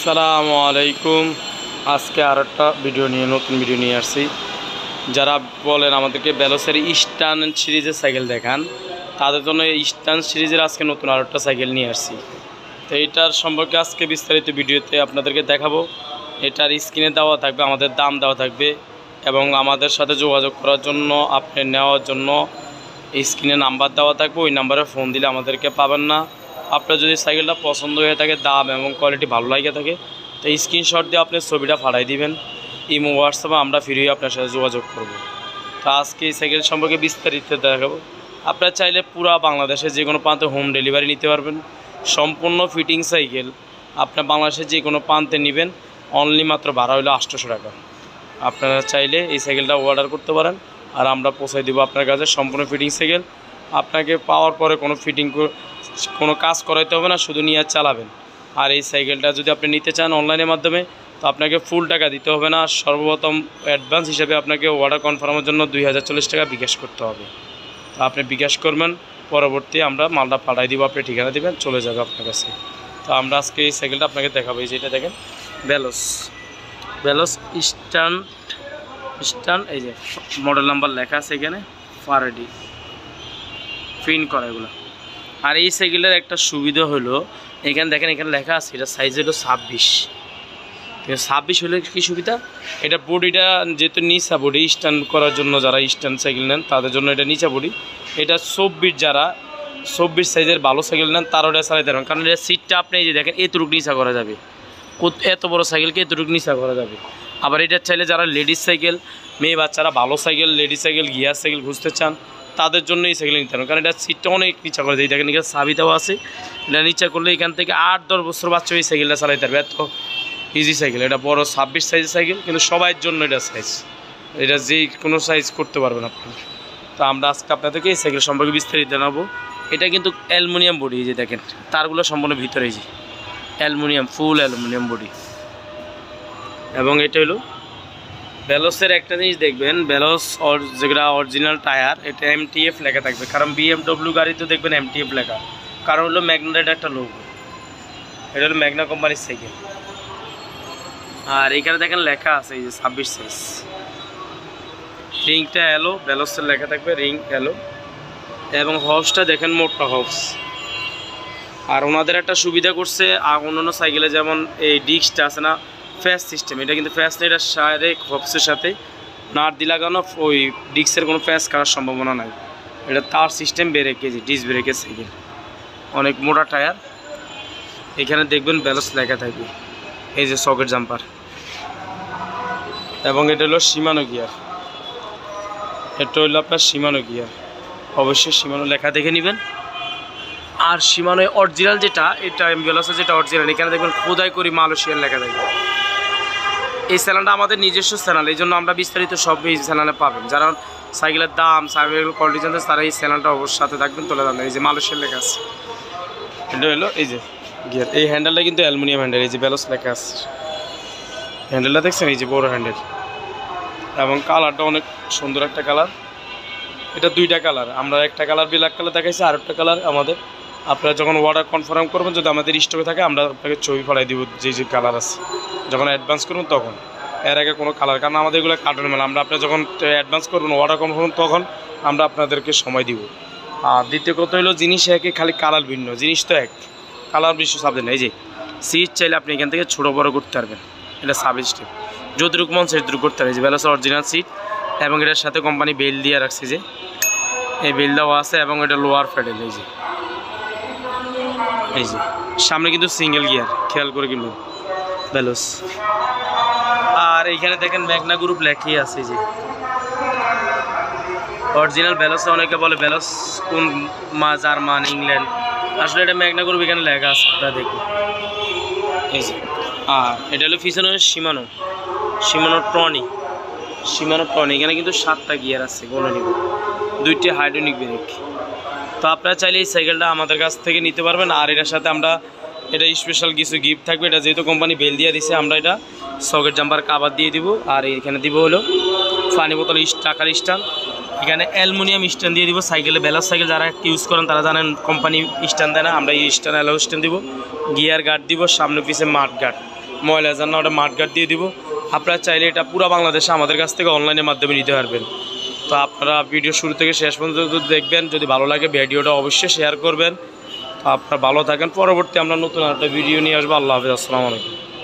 আসসালামু আলাইকুম। আজকে আর একটা নতুন ভিডিও নিয়ে আসছি। যারা বলেন আমাদেরকে ভেলোসের ইস্টার্ন সিরিজের সাইকেল দেখান, তাদের জন্য ইস্টার্ন সিরিজের আজকে নতুন আর একটা সাইকেল নিয়ে আসছি। তো এইটার সম্পর্কে আজকে বিস্তারিত ভিডিওতে আপনাদেরকে দেখাবো। এটার স্ক্রিনে দেওয়া থাকবে, আমাদের দাম দেওয়া থাকবে এবং আমাদের সাথে যোগাযোগ করার জন্য, আপনি নেওয়ার জন্য স্ক্রিনে নাম্বার দেওয়া থাকবে। ওই নাম্বারে ফোন দিলে আমাদেরকে পাবেন না। আপনার যদি সাইকেলটা পছন্দ হয়ে থাকে, দাম এবং কোয়ালিটি ভালো লাগে থাকে, তো স্ক্রিনশট দিয়ে আপনি ছবিটা পাঠাই দিবেন। ইমো হোয়াটসঅ্যাপে আমরা ফ্রি হয়ে আপনার সাথে যোগাযোগ করব। তো আজকে এই সাইকেল সম্পর্কে বিস্তারিত দেখাবো। আপনারা চাইলে পুরো বাংলাদেশে যে কোনো প্রান্তে হোম ডেলিভারি নিতে পারবেন। সম্পূর্ণ ফিটিং সাইকেল আপনার বাংলাদেশের যে কোনো প্রান্তে নেবেন, অনলি মাত্র ভাড়া হলো 800 টাকা। আপনারা চাইলে এই সাইকেলটা অর্ডার করতে পারেন, আর আমরা পৌঁছাই দেবো আপনার কাছে। সম্পূর্ণ ফিটিং সাইকেল আপনাকে পাওয়ার পরে কোনো কাজ করাইতে হবে না, শুধু নিয়ে চালাবেন। আর এই সাইকেলটা যদি আপনি নিতে চান অনলাইনের মাধ্যমে, তো আপনাকে ফুল টাকা দিতে হবে না। সর্বপ্রথম অ্যাডভান্স হিসেবে আপনাকে অর্ডার কনফার্মের জন্য 2040 টাকা বিকাশ করতে হবে। তো আপনি বিকাশ করবেন, পরবর্তী আমরা মালটা পাঠাই দিব, আপনি ঠিকানা দেবেন, চলে যাবে আপনার কাছে। তো আমরা আজকে এই সাইকেলটা আপনাকে দেখাবো। এই যেটা দেখেন, ভেলোস ইস্টার্ন, এই যে মডেল নাম্বার লেখা আছে এখানে, ফারাডি প্রিন্ট করা এগুলো। আর এই সাইকেলের একটা সুবিধা হলো, এখানে দেখেন, এখানে লেখা আছে এটা সাইজ হলো 26 হলে কী সুবিধা, এটা বডিটা যেহেতু নিচা বডি, স্ট্যান্ড করার জন্য যারা স্ট্যান্ড সাইকেল নেন তাদের জন্য এটা নিচা বডি। এটা 24, যারা 24 সাইজের ভালো সাইকেল নেন তারা ওটা চালাইতে পারবেন। কারণ এটা সিটটা আপনি এই যে দেখেন এতটুকু নিচা করা যাবে, এত বড় সাইকেলকে এতটুকু নিচা করা যাবে। আবার এটা চাইলে যারা লেডিস সাইকেল, মেয়ে বাচ্চারা ভালো cycle, ladies cycle, gear cycle খুঁজতে চান, তাদের জন্য এই সাইকেল নিতে হবে। কারণ এটা সিটটা অনেক নিচা করে দেয়। দেখেন এখানে চাবি দেওয়া আছে, এটা নিচা করলে এখান থেকে 8-10 বছর বাচ্চা এই সাইকেলটা চালাইতে পারবে। এত ইজি সাইকেল। এটা বড় 26 সাইজের সাইকেল, কিন্তু সবার জন্য এটা সাইজ, এটা যে কোনো সাইজ করতে পারবেন আপনি। তো আমরা আজকে আপনাদেরকে এই সাইকেল সম্পর্কে বিস্তারিত জানাবো। এটা কিন্তু অ্যালুমিনিয়াম বডি, এই যে দেখেন তারগুলো সম্পূর্ণ ভিতরে, এই যে অ্যালুমিনিয়াম, ফুল অ্যালুমিনিয়াম বডি। এবং এটা হলো ভেলোসের একটা জিনিস দেখবেন, ভেলোস যেগুলো অরিজিনাল টায়ার, এটা MTF লেখা থাকবে। কারণ BMW গাড়িতে দেখবেন MTF লেখা, কারণ হলো ম্যাগনার একটা লোগো। এটা হলো ম্যাগনা কোম্পানির সাইকেল। আর এখানে দেখেন লেখা আছে এই যে 26 সাইজ। রিংটা এলো, ভেলোসের লেখা থাকবে, রিং এলো। এবং হবসটা দেখেন মোটা হবস। আর ওনাদের একটা সুবিধা করছে, অন্যান্য সাইকেলে যেমন এই ডিস্কটা আছে না, ফ্যাস সিস্টেম, এটা কিন্তু ফ্যাস নেই, এটা ডাইরেক্ট হবসের সাথে নাট দিয়ে লাগানো, ওই ডিস্কের কোনো ফ্যাস কাটার সম্ভাবনা নাই। এটা তার সিস্টেম ব্রেক, এই যে ডিস্ক ব্রেকের সাইকেল, অনেক মোটা টায়ার। এখানে দেখবেন ভেলোস লেখা থাকবে, এই যে সকেট জাম্পার। এবং এটা হলো শিমানো গিয়ার, এটা হলো আপনার শিমানো গিয়ার। অবশ্যই শিমানো লেখা দেখে নেবেন। আর শিমানো অরিজিনাল যেটা, এটা ভেলোসের যেটা অরিজিনাল, এখানে দেখবেন খোদাই করে মালয়েশিয়ার লেখা থাকবে। এই চ্যানেলটা আমাদের নিজস্ব চ্যানেল, এই জন্য আমরা বিস্তারিত সব এই চ্যানেলে পাবেন। যারা সাইকেলের দাম, সাইকেলের কোয়ালিটি জানতে, তারা এই চ্যানেলটা অবশ্যই সাথে থাকবেন, তুলে দেন। এই যে মালয়েশিয়ার লেখা আছে, এটা হলো এই যে গিয়ার। এই হ্যান্ডেলটা কিন্তু অ্যালুমিনিয়াম হ্যান্ডেল, এই যে ভেলোস লেখা আছে, হ্যান্ডেলটা দেখছেন, এই যে বড় হ্যান্ডেল। এবং কালারটা অনেক সুন্দর একটা কালার। এটা 2টা কালার, আমরা একটা কালার ব্ল্যাক কালার দেখাইছি, আর একটা কালার আমাদের। আপনারা যখন অর্ডার কনফার্ম করবেন, যদি আমাদের স্টকে থাকে, আমরা আপনাকে ছবি পাঠাই দিব যে যে কালার আছে। যখন অ্যাডভান্স করবেন তখন, এর আগে কোনো কালার, কারণ আমাদের এগুলো কার্টুন মেলা, আমরা আপনার যখন অ্যাডভান্স করবেন, অর্ডার কনফার্ম, তখন আমরা আপনাদেরকে সময় দিব। আর দ্বিতীয় কথা হলো, জিনিস একে, খালি কালার ভিন্ন, জিনিস তো এক, কালার বিশ্ব সাবধান। এই যে সিট চাইলে আপনি এখান থেকে ছোটো বড়ো করতে পারবেন, এটা সাব স্টেপ, যতটুকু মন সেটুকু করতে পারবে। যে ভেলোসের অরিজিনাল সিট, এবং এটার সাথে কোম্পানি বেল দিয়ে রাখছে, যে এই বেল দেওয়া আছে। এবং এটা লোয়ার প্যাডেল, এই যে সামনে কিন্তু সিঙ্গেল গিয়ার, খেয়াল করে কিন্তু ভেলোস। আর এইখানে দেখেন ম্যাগনা গ্রুপ লেখাই আছে, যে অরিজিনাল ভেলোসে অনেকে বলে ভেলোস কোন জার্মান, ইংল্যান্ড, আসলে এটা ম্যাগনা গ্রুপ এখানে লেখা আছে, আপনারা দেখুন, এই যে। আর এটা হলো পিছনে শিমানো টনি, এখানে কিন্তু 7টা গিয়ার আছে, কোনো নিব, 2টি হাইড্রোলিক ব্রেক। তো আপনারা চাইলে এই সাইকেলটা আমাদের কাছ থেকে নিতে পারবেন। আর এটার সাথে আমরা এটা স্পেশাল কিছু গিফট থাকবে। এটা যেহেতু কোম্পানি বেল দিয়ে দিছে, আমরা এটা সকেট জাম্পার কাভার দিয়ে দিব। আর এখানে দিব হলো পানি বোতল, টাকার স্ট্যান্ড, এখানে অ্যালুমিনিয়াম স্ট্যান্ড দিয়ে দিব। সাইকেলে ভেলোস সাইকেল যারা ইউজ করেন তারা জানেন কোম্পানি স্ট্যান্ড দেয় না, আমরা এই স্ট্যান্ড অ্যালো স্ট্যান্ড দিব। গিয়ার গার্ড দিব, সামনে পিছে ময়লা যেন ওটা মাঠঘাট দিয়ে দিব। আপনারা চাইলে এটা পুরো বাংলাদেশে আমাদের কাছ থেকে অনলাইনের মাধ্যমে নিতে পারবেন। তো আপনারা ভিডিও শুরু থেকে শেষ পর্যন্ত দেখবেন, যদি ভালো লাগে ভিডিওটা অবশ্যই শেয়ার করবেন। তো আপনারা ভালো থাকেন, পরবর্তী আমরা নতুন একটা ভিডিও নিয়ে আসবো। আল্লাহ হাফেজ, আসসালামু আলাইকুম।